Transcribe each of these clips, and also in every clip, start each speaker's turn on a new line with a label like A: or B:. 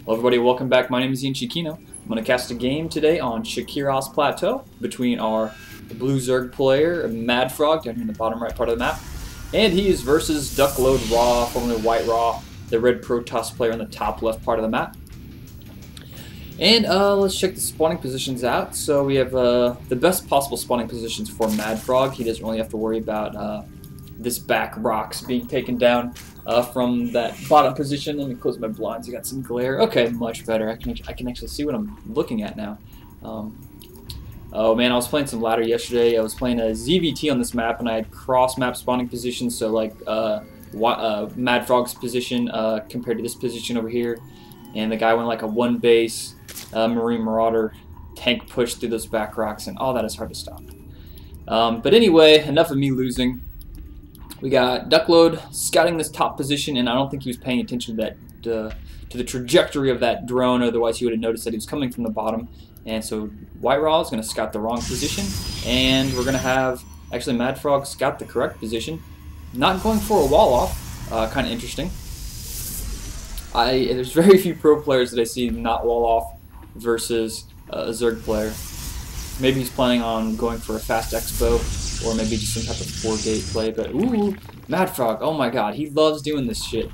A: Hello everybody, welcome back. My name is EonShiKeno. I'm going to cast a game today on Shakirov's Plateau between our blue Zerg player, MaDFroG, down here in the bottom right part of the map. And he is versus WhiteRa, formerly WhiteRa, the red Protoss player in the top left part of the map. And let's check the spawning positions out. So we have the best possible spawning positions for MaDFroG. He doesn't really have to worry about this back rocks being taken down from that bottom position. Let me close my blinds. I got some glare. Okay, much better. I can actually see what I'm looking at now. Oh man, I was playing some ladder yesterday. I was playing a ZVT on this map, and I had cross map spawning positions. So like MaDFrog's position compared to this position over here, and the guy went like a one base Marine Marauder tank push through those back rocks, and all that is hard to stop. But anyway, enough of me losing. We got Duckload scouting this top position, and I don't think he was paying attention to that to the trajectory of that drone. Otherwise, he would have noticed that he was coming from the bottom. And so WhiteRa is going to scout the wrong position, and we're going to have actually MaDFroG scout the correct position, not going for a wall off. Kind of interesting. There's very few pro players that I see not wall off versus a Zerg player. Maybe he's planning on going for a fast expo, or maybe just some type of 4-gate play. But ooh, MaDFroG, oh my god, he loves doing this shit.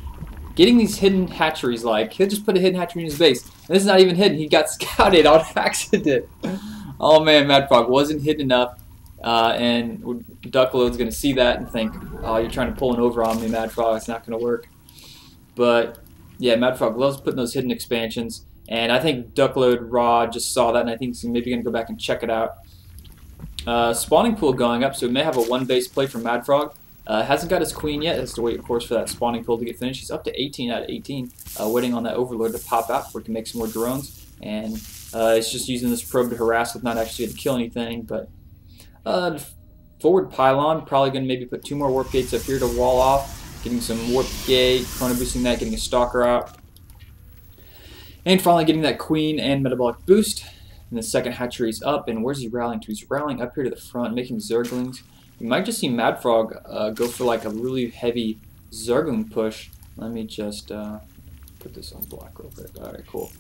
A: Getting these hidden hatcheries, like, he'll just put a hidden hatchery in his base. And this is not even hidden, he got scouted on accident. Oh man, MaDFroG wasn't hidden enough. And Duckload's going to see that and think, oh, you're trying to pull an over on me, MaDFroG, it's not going to work. But yeah, MaDFroG loves putting those hidden expansions. And I think WhiteRa just saw that, and I think he's maybe going to go back and check it out. Spawning pool going up, so we may have a one-base play from MaDFroG. Hasn't got his queen yet. Has to wait, of course, for that spawning pool to get finished. He's up to 18 out of 18, waiting on that overlord to pop out before he can make some more drones. And he's just using this probe to harass with not actually to kill anything. But forward pylon, probably going to maybe put 2 more warp gates up here to wall off, getting some warp gate, chrono boosting that, getting a stalker out. And finally getting that queen and metabolic boost. And the second hatchery is up, and where's he rallying to? He's rallying up here to the front, making Zerglings. You might just see MaDFroG go for like a really heavy Zergling push. Let me just put this on black real quick. Alright, cool.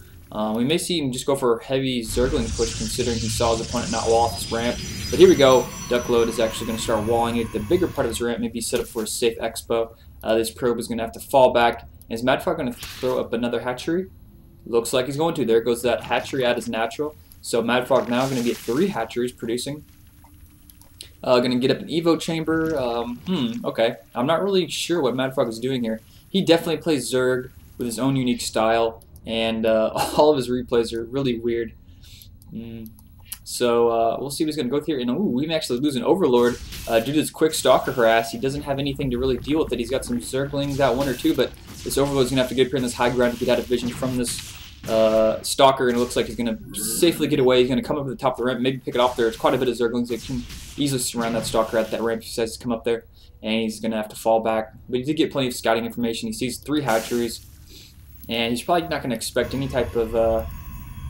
A: We may see him just go for a heavy Zergling push, considering he saw his opponent not wall off his ramp. But here we go. Duckload is actually going to start walling it. The bigger part of his ramp may be set up for a safe expo. This probe is going to have to fall back. And is MaDFroG going to throw up another hatchery? Looks like he's going to. There goes that hatchery at his natural. So MaDFroG now going to be at 3 hatcheries producing. Going to get up an Evo chamber. Okay. I'm not really sure what MaDFroG is doing here. He definitely plays Zerg with his own unique style, and all of his replays are really weird. So we'll see what he's going to go with here. And ooh, we may actually lose an Overlord due to this quick Stalker harass. He doesn't have anything to really deal with it. He's got some Zerglings out, 1 or 2, but this Overlord's going to have to get up here in this high ground to get out of vision from this Stalker, and it looks like he's going to safely get away. He's going to come up to the top of the ramp, maybe pick it off there. It's quite a bit of Zerglings that can easily surround that Stalker at that ramp. He says to come up there, and he's going to have to fall back. But he did get plenty of scouting information. He sees 3 hatcheries, and he's probably not going to expect any type of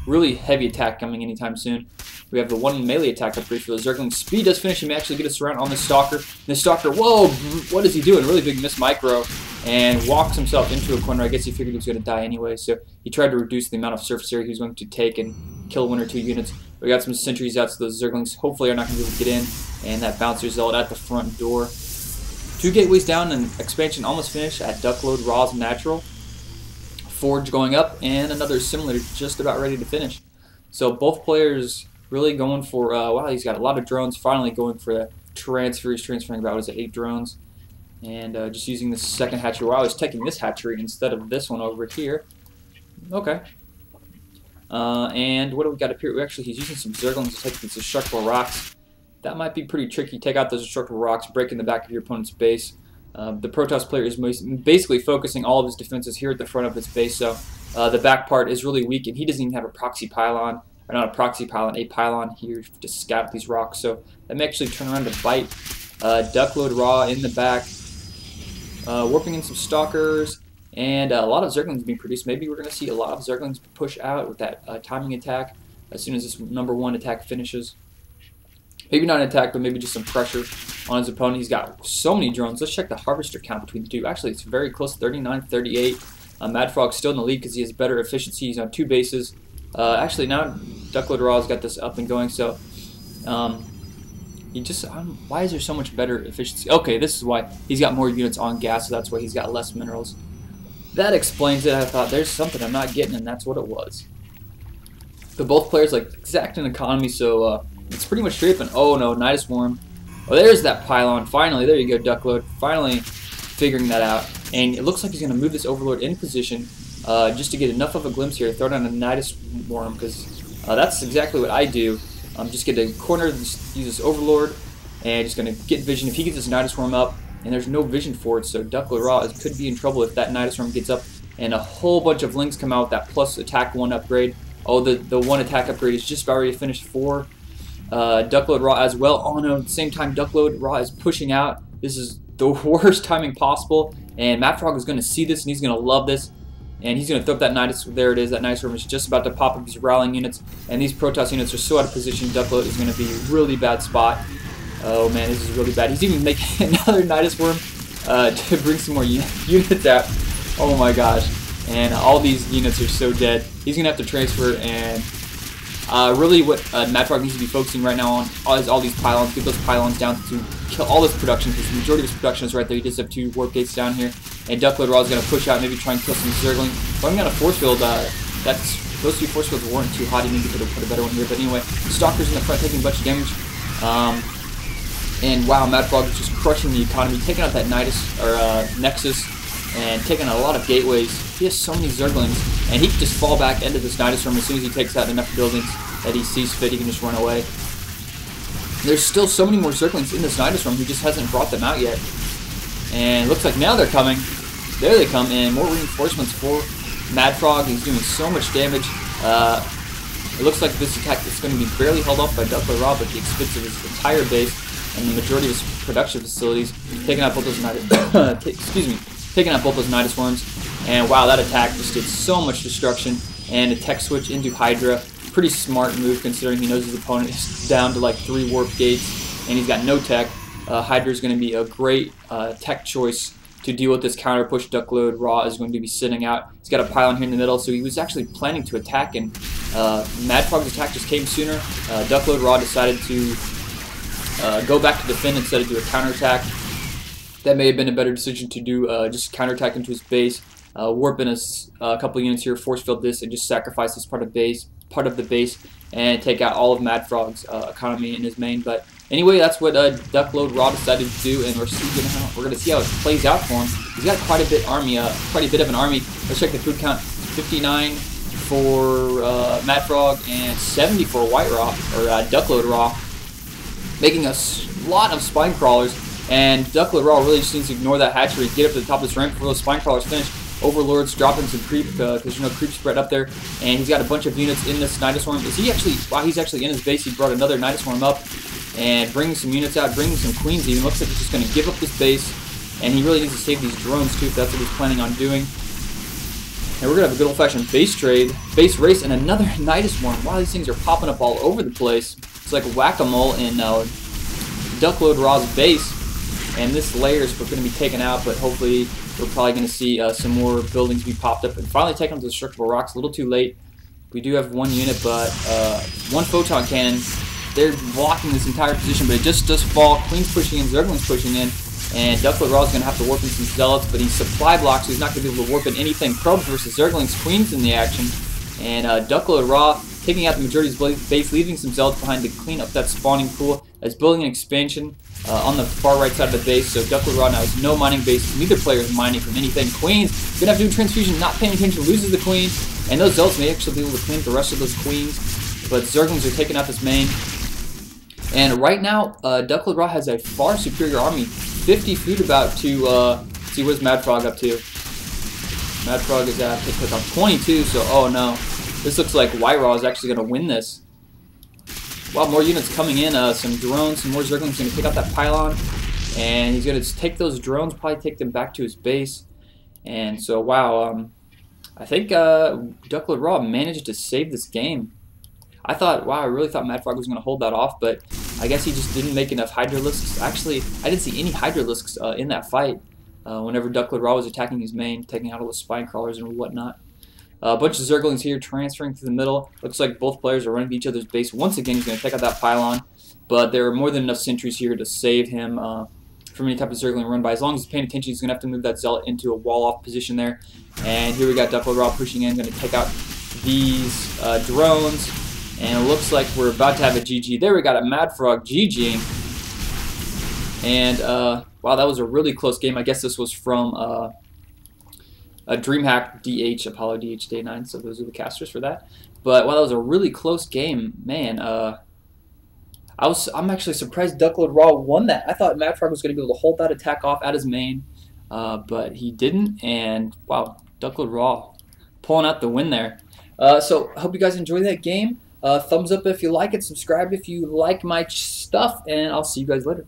A: really heavy attack coming anytime soon. We have the 1 melee attack up here for the Zergling. Speed does finish. He may actually get a surround on this Stalker. This Stalker, whoa, what is he doing? Really big miss micro, and walks himself into a corner. I guess he figured he was going to die anyway, so he tried to reduce the amount of surface area he was going to take and kill 1 or 2 units. We got some sentries out, so those Zerglings hopefully are not going to be able to get in, and that Bouncer Zealot at the front door. 2 gateways down, and expansion almost finished at Duckload, Ra's natural. Forge going up, and another similar just about ready to finish. So both players really going for, wow, he's got a lot of drones, finally going for a transfer. He's transferring about, what is it, 8 drones. And just using the second hatchery. Wow, he's taking this hatchery instead of this one over here. Okay. And what do we got up here? Actually, he's using some Zerglings to take these destructible rocks. That might be pretty tricky. Take out those destructible rocks, break in the back of your opponent's base. The Protoss player is basically focusing all of his defenses here at the front of his base, so the back part is really weak, and he doesn't even have a proxy pylon, or not a proxy pylon, a pylon here to scout these rocks, so that may actually turn around to bite. Duckload Ra in the back, warping in some Stalkers, and a lot of Zerglings being produced. Maybe we're going to see a lot of Zerglings push out with that timing attack as soon as this #1 attack finishes. Maybe not an attack, but maybe just some pressure on his opponent. He's got so many drones. Let's check the harvester count between the two. Actually, it's very close, 39, 38. MaDFroG's still in the lead because he has better efficiency. He's on 2 bases. Actually, now WhiteRa's got this up and going, so he just why is there so much better efficiency? Okay, this is why he's got more units on gas, so that's why he's got less minerals. That explains it. I thought there's something I'm not getting, and that's what it was. But both players like exact in economy, so it's pretty much straight up. And oh no, Nidus Worm. Oh, there's that pylon. Finally, there you go, Duckload. Finally figuring that out. And it looks like he's going to move this Overlord in position just to get enough of a glimpse here. Throw down a Nidus Worm, because that's exactly what I do. I'm just going to corner, use this Overlord, and just going to get vision. If he gets this Nidus Worm up, and there's no vision for it, so WhiteRa could be in trouble if that Nidus Worm gets up, and a whole bunch of links come out with that plus attack 1 upgrade. Oh, the 1 attack upgrade is just about ready to finish for WhiteRa as well. Oh no, at the same time, WhiteRa is pushing out. This is the worst timing possible, and MaDFroG is going to see this, and he's going to love this. And he's going to throw up that Nidus. There it is. That Nidus Worm is just about to pop up these rallying units. And these Protoss units are so out of position. Duckload is going to be a really bad spot. Oh man, this is really bad. He's even making another Nidus Worm to bring some more units out. Oh my gosh. And all these units are so dead. He's going to have to transfer. And really what MaDFroG needs to be focusing right now on is all these pylons. Get those pylons down to kill all this production, because the majority of his production is right there. He just have 2 warp gates down here. And WhiteRa is going to push out, maybe try and kill some Zergling. But I'm going to force field. Those 2 force fields weren't too hot. He maybe could have put a better one here. But anyway, Stalker's in the front taking a bunch of damage. And wow, MaDFroG is just crushing the economy, taking out that Nexus, and taking a lot of gateways. He has so many Zerglings, and he can just fall back into this Nidus Worm as soon as he takes out enough buildings that he sees fit. He can just run away. There's still so many more Zerglings in this Nidus Worm. He just hasn't brought them out yet. And it looks like now they're coming. There they come, and more reinforcements for MaDFroG. He's doing so much damage. It looks like this attack is going to be barely held off by WhiteRa, but the expense of his entire base and the majority of his production facilities, taking out both those taking out both those Nidus Worms. And wow, that attack just did so much destruction. And a tech switch into HyDra. Pretty smart move considering he knows his opponent is down to like 3 warp gates and he's got no tech. HyDra is going to be a great tech choice to deal with this counter push. WhiteRa is going to be sitting out. He's got a pylon here in the middle, so he was actually planning to attack, and MaDFrog's attack just came sooner. WhiteRa decided to go back to defend instead of do a counterattack. That may have been a better decision to do, just counterattack into his base, warp in a couple units here, force field this, and just sacrifice this part of the base, and take out all of MaDFrog's economy in his main. But anyway, that's what WhiteRa decided to do, and we're going to see how it plays out for him. He's got quite a bit of an army. Let's check the food count: 59 for MaDFroG and 70 for WhiteRa, making a lot of spine crawlers. And WhiteRa really just needs to ignore that hatchery, get up to the top of this ramp before those spine crawlers finish. Overlords dropping some creep, because creep spread up there, and he's got a bunch of units in this Nidus Worm. Is he actually? Wow, he's actually in his base. He brought another Nidus Worm up and bringing some units out, bringing some queens even. Looks like he's just going to give up this base, and he really needs to save these drones too, if that's what he's planning on doing. And we're going to have a good old-fashioned base trade, base race, and another Nidus Worm. Wow, these things are popping up all over the place. It's like whack-a-mole in WhiteRa's base. And this layer is going to be taken out, but hopefully we're probably going to see some more buildings be popped up. And finally taken out the destructible rocks. A little too late. We do have 1 unit, but 1 photon cannon. They're blocking this entire position, but it just does fall. Queen's pushing in, Zergling's pushing in, and WhiteRa is going to have to warp in some zealots, but he's supply blocked, so he's not going to be able to warp in anything. Probes versus Zergling's, Queen's in the action, and WhiteRa taking out the majority of his base, leaving some zealots behind to clean up that spawning pool. As building an expansion on the far right side of the base, so WhiteRa now has no mining base. Neither player is mining from anything. Queen's going to have to do a transfusion, not paying attention, loses the queen, and those zealots may actually be able to clean up the rest of those queens, but Zerglings are taking out this main. And right now, WhiteRa has a far superior army. 50 food about to see where's MaDFroG up to. MaDFroG is at click on 22, so oh no. This looks like WhiteRa is actually going to win this. Wow, more units coming in, some drones, some more Zerglings going to take out that pylon. And he's going to take those drones, probably take them back to his base. And so, wow, I think WhiteRa managed to save this game. I thought, wow, I really thought MaDFroG was going to hold that off, but I guess he just didn't make enough Hydralisks. Actually, I didn't see any Hydralisks in that fight. whenever Duckload Raw was attacking his main, taking out all the spine crawlers and whatnot. A bunch of Zerglings here transferring through the middle. Looks like both players are running to each other's base. Once again, he's going to take out that pylon, but there are more than enough sentries here to save him from any type of Zergling run by. As long as he's paying attention, he's going to have to move that Zealot into a wall-off position there. And here we got Duckload Raw pushing in, going to take out these drones. And it looks like we're about to have a GG. There we got a MaDFroG GGing. And, wow, that was a really close game. I guess this was from a DreamHack DH, Apollo DH Day 9, so those are the casters for that. But, wow, that was a really close game. Man, I'm actually surprised Duckload Raw won that. I thought MaDFroG was going to be able to hold that attack off at his main, but he didn't. And, wow, Duckload Raw pulling out the win there. So, I hope you guys enjoyed that game. Thumbs up if you like it, subscribe if you like my stuff, and I'll see you guys later.